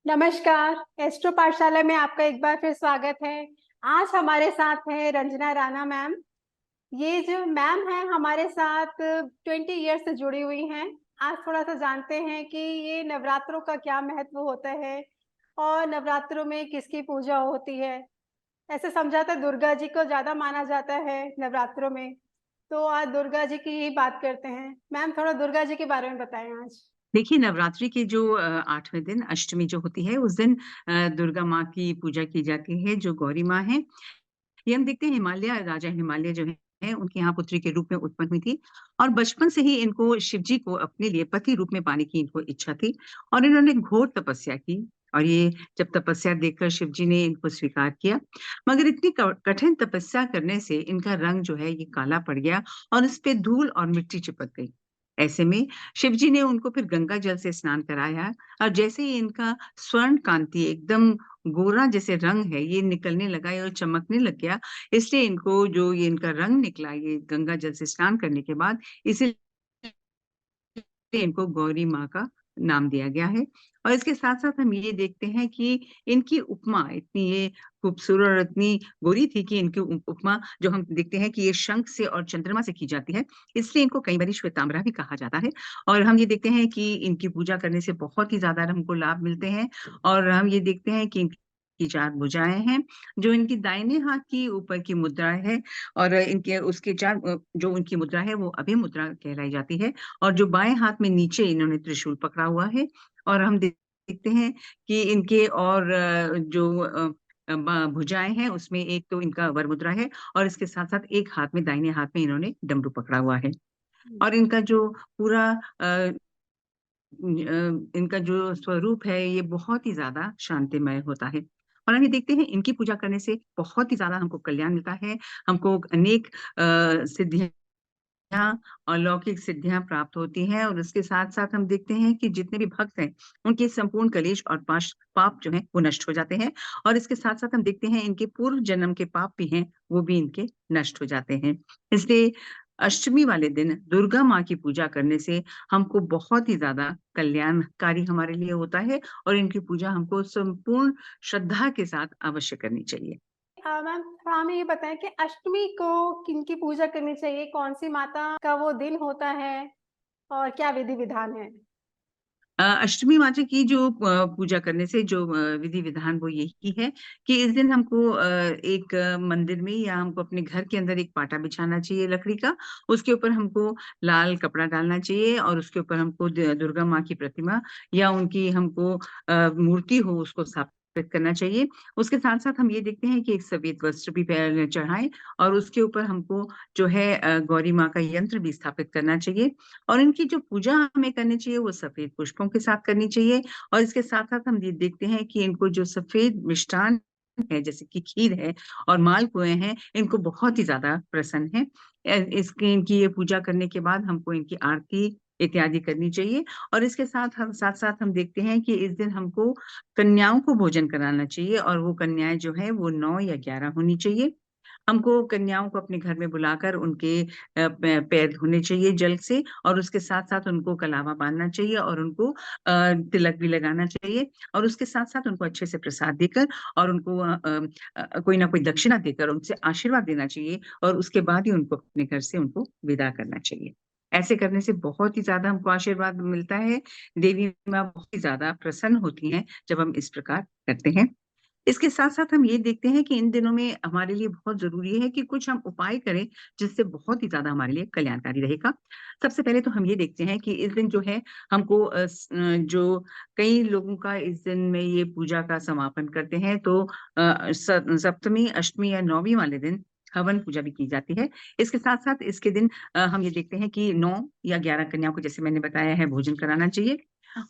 नमस्कार, एस्ट्रो पाठशाला में आपका एक बार फिर स्वागत है। आज हमारे साथ हैं रंजना राणा मैम। ये जो मैम हैं हमारे साथ 20 ईयर से जुड़ी हुई हैं। आज थोड़ा-सा जानते हैं कि ये नवरात्रों का क्या महत्व होता है और नवरात्रों में किसकी पूजा होती है। ऐसे समझा तो दुर्गा जी को ज़्यादा माना जाता है नवरात्रों में, तो आज दुर्गा जी की ही बात करते हैं। मैम थोड़ा दुर्गा जी के बारे में बताएँ आज? देखिए, नवरात्रि के जो 8वें दिन अष्टमी जो होती है, उस दिन दुर्गा माँ की पूजा की जाती है, जो गौरी माँ हैं। ये हम देखते हैं हिमालय राजा हिमालय जो हैं, उनके यहाँ पुत्री के रूप में उत्पन्न हुई थी और बचपन से ही इनको शिव जी को अपने लिए पति रूप में पाने की इनको इच्छा थी और इन्होंने घोर तपस्या की और ये जब तपस्या देखकर शिव जी ने इनको स्वीकार किया। मगर इतनी क कठिन तपस्या करने से इनका रंग जो है, ये काला पड़ गया और इस पे धूल और मिट्टी चिपक गई। ऐसे में शिव जी ने उनको फिर गंगा जल से स्नान कराया और जैसे ही इनका स्वर्ण कांति एकदम गोरा जैसे रंग है, ये निकलने लगा और चमकने लग गया, इसलिए इनको जो ये इनका रंग निकला ये गंगा जल से स्नान करने के बाद, इसीलिए इनको गौरी माँ का नाम दिया गया है। और इसके साथ-साथ हम ये देखते हैं कि इनकी उपमा इतनी ये खूबसूरत और इतनी गोरी थी कि इनकी उपमा जो हम देखते हैं कि ये शंख से और चंद्रमा से की जाती है, इसलिए इनको कई बारी श्वेतांबरा भी कहा जाता है। और हम ये देखते हैं कि इनकी पूजा करने से बहुत ही ज़्यादा हमको लाभ मिलते हैं और हम ये देखते हैं कि इनकी 4 भुजाएँ हैं, जो इनकी दाहिने हाथ की ऊपर की मुद्रा है और इनके उसके 4 जो उनकी मुद्रा है वो अभय मुद्रा कहलाई जाती है और जो बाएँ हाथ में नीचे इन्होंने त्रिशूल पकड़ा हुआ है और हम देखते हैं कि इनके और जो भुजाएँ हैं उसमें एक तो इनका वर मुद्रा है और इसके साथ-साथ एक हाथ में दाहिने हाथ में इन्होंने डमरू पकड़ा हुआ है और इनका जो पूरा इनका जो स्वरूप है ये बहुत ही ज़्यादा शांतिमय होता है। और हम ये देखते हैं इनकी पूजा करने से बहुत ही ज़्यादा हमको कल्याण मिलता है, हमको अनेक सिद्धियाँ अलौकिक सिद्धियाँ प्राप्त होती हैं और उसके साथ-साथ हम देखते हैं कि जितने भी भक्त हैं, उनके संपूर्ण कलेश और पाप जो हैं, वो नष्ट हो जाते हैं और इसके साथ-साथ हम देखते हैं इनके पूर्व जन्म के पाप भी हैं, वो भी इनके नष्ट हो जाते हैं। इसलिए अष्टमी वाले दिन दुर्गा माँ की पूजा करने से हमको बहुत ही ज़्यादा कल्याणकारी हमारे लिए होता है और इनकी पूजा हमको संपूर्ण श्रद्धा के साथ अवश्य करनी चाहिए। मैम थोड़ा हमें ये बताएँ कि अष्टमी को किनकी पूजा करनी चाहिए? कौन-सी माता का वो दिन होता है और क्या विधि-विधान है? अष्टमी माता की जो पूजा करने से जो विधि-विधान वो यही है कि इस दिन हमको एक मंदिर में या हमको अपने घर के अंदर एक पाटा बिछाना चाहिए लकड़ी का, उसके ऊपर हमको लाल कपड़ा डालना चाहिए और उसके ऊपर हमको दुर्गा माँ की प्रतिमा या उनकी हमको मूर्ति हो उसको स्थापित करना चाहिए। उसके साथ-साथ हम ये देखते हैं कि एक सफ़ेद वस्त्र भी चढ़ाएँ और उसके ऊपर हमको जो है गौरी माँ का यंत्र भी स्थापित करना चाहिए और इनकी जो पूजा हमें करनी चाहिए वो सफ़ेद पुष्पों के साथ करनी चाहिए और इसके साथ-साथ हम ये देखते हैं कि इनको जो सफ़ेद मिष्ठान है जैसे कि खीर है और मालपुए हैं, इनको बहुत ही ज़्यादा प्रसन्न है। इसकी इनकी ये पूजा करने के बाद हमको इनकी आरती इत्यादि करनी चाहिए और इसके साथ-साथ हम देखते हैं कि इस दिन हमको कन्याओं को भोजन कराना चाहिए और वो कन्याएँ जो हैं वो 9 या 11 होनी चाहिए। हमको कन्याओं को अपने घर में बुलाकर उनके पैर धोने चाहिए जल से और उसके साथ-साथ उनको कलावा बाँधना चाहिए और उनको तिलक भी लगाना चाहिए और उसके साथ-साथ उनको अच्छे से प्रसाद देकर और उनको कोई ना कोई दक्षिणा देकर उनसे आशीर्वाद देना चाहिए और उसके बाद ही उनको अपने घर से उनको विदा करना चाहिए। ऐसे करने से बहुत ही ज़्यादा हमको आशीर्वाद मिलता है, देवी माँ बहुत ही ज़्यादा प्रसन्न होती हैं, जब हम इस प्रकार करते हैं। इसके साथ-साथ हम ये देखते हैं कि इन दिनों में हमारे लिए बहुत ज़रूरी है कि कुछ हम उपाय करें, जिससे बहुत ही ज़्यादा हमारे लिए कल्याणकारी रहेगा। सबसे पहले तो हम ये देखते हैं कि इस दिन जो है हमको जो कई लोगों का इस दिन में ये पूजा का समापन करते हैं तो सप्तमी, अष्टमी या नौवीं वाले दिन हवन पूजा भी की जाती है। इसके साथ-साथ इसके दिन हम ये देखते हैं कि 9 या 11 कन्याओं को जैसे मैंने बताया है भोजन कराना चाहिए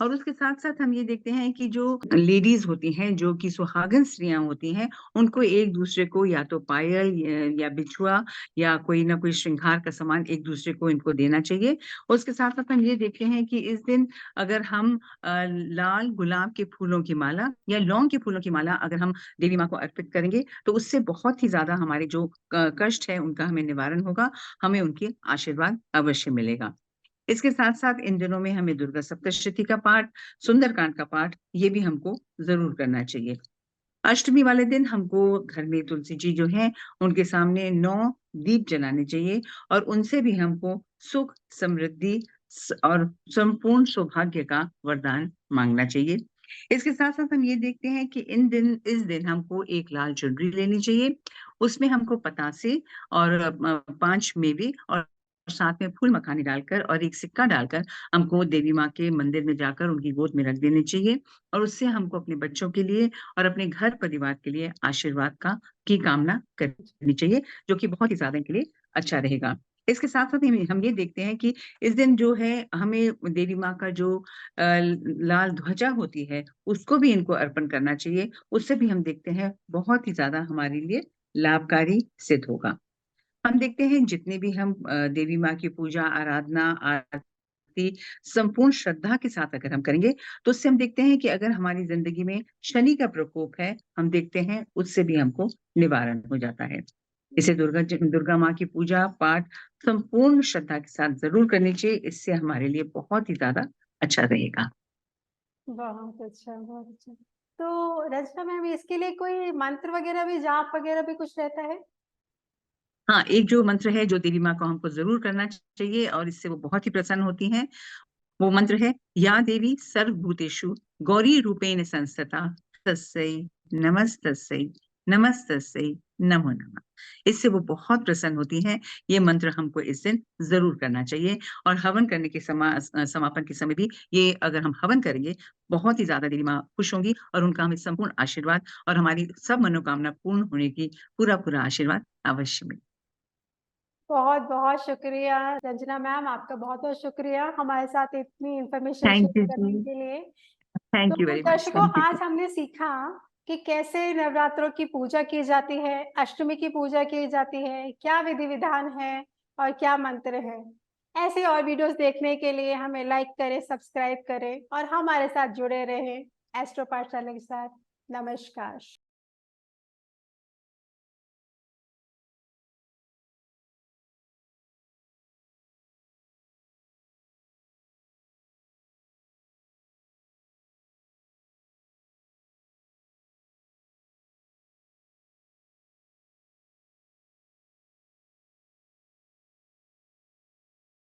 और उसके साथ-साथ हम ये देखते हैं कि जो लेडीज़ होती हैं, जो कि सुहागन स्त्रियाँ होती हैं, उनको एक-दूसरे को या तो पायल या बिछुआ या कोई ना कोई श्रृंगार का सामान एक-दूसरे को इनको देना चाहिए। उसके साथ-साथ हम ये देखते हैं कि इस दिन अगर हम लाल गुलाब के फूलों की माला या लौंग के फूलों की माला अगर हम देवी माँ को अर्पित करेंगे, तो उससे बहुत ही ज़्यादा हमारे जो कष्ट है, उनका हमें निवारण होगा, हमें उनके आशीर्वाद अवश्य मिलेगा। इसके साथ साथ इन दिनों में हमें दुर्गा सप्तशती का पाठ, सुंदरकांड का पाठ, ये भी हमको जरूर करना चाहिए। अष्टमी वाले दिन हमको घर में तुलसी जी जो हैं, उनके सामने 9 दीप जलाने चाहिए और उनसे भी हमको सुख, समृद्धि और संपूर्ण सौभाग्य का वरदान मांगना चाहिए। इसके साथ-साथ हम ये देखते हैं कि इस दिन हमको एक लाल चुनरी लेनी चाहिए। उसमें हमको पतासे और 5 मेवे और साथ में फूल मखाने डालकर और एक सिक्का डालकर हमको देवी माँ के मंदिर में जाकर उनकी गोद में रख देने चाहिए और उससे हमको अपने बच्चों के लिए और अपने घर परिवार के लिए आशीर्वाद की कामना करनी चाहिए, जो कि बहुत ही ज़्यादा इनके लिए अच्छा रहेगा। इसके साथ-साथ हम ये देखते हैं कि इस दिन जो है हमें देवी माँ का जो लाल ध्वजा होती है, उसको भी इनको अर्पण करना चाहिए। उससे भी हम देखते हैं बहुत ही ज़्यादा हमारे लिए लाभकारी सिद्ध होगा। हम देखते हैं जितने भी हम देवी माँ की पूजा, आराधना, आरती संपूर्ण श्रद्धा के साथ अगर हम करेंगे, तो उससे हम देखते हैं कि अगर हमारी ज़िंदगी में शनि का प्रकोप है, हम देखते हैं उससे भी हमको निवारण हो जाता है। इसे दुर्गा माँ की पूजा पाठ संपूर्ण श्रद्धा के साथ ज़रूर करनी चाहिए, इससे हमारे लिए बहुत ही ज़्यादा अच्छा रहेगा। बहुत अच्छा, बहुत अच्छा। तो रचना मैम, इसके लिए कोई मंत्र वगैरह भी, जाप वगैरह भी कुछ रहता है? हाँ, एक जो मंत्र है जो देवी माँ को हमको ज़रूर करना चाहिए और इससे वो बहुत ही प्रसन्न होती हैं, वो मंत्र है, या देवी सर्वभूतेषु गौरी रूपेण संस्थिता तस्यै नमस्तस्यै नमस्तस्यै नमो नमः। इससे वो बहुत प्रसन्न होती हैं। ये मंत्र हमको इस दिन ज़रूर करना चाहिए और हवन करने के समापन के समय भी ये अगर हम हवन करेंगे, बहुत ही ज़्यादा देवी माँ खुश होंगी और उनका हमें संपूर्ण आशीर्वाद और हमारी सब मनोकामना पूर्ण होने की पूरा-पूरा आशीर्वाद अवश्य मिले। बहुत-बहुत शुक्रिया रंजना मैम, आपका बहुत-बहुत शुक्रिया हमारे साथ इतनी इन्फॉर्मेशन थैंक शेयर यू करने जी। के लिए। थैंक यू तो वेरी मच। दर्शकों, थैंक यू जी। आज हमने सीखा कि कैसे नवरात्रों की पूजा की जाती है, अष्टमी की पूजा की जाती है, क्या विधि-विधान है और क्या मंत्र है। ऐसे और वीडियोस देखने के लिए हमें लाइक करें, सब्सक्राइब करें और हमारे साथ जुड़े रहें एस्ट्रो पाठशाला के साथ। नमस्कार।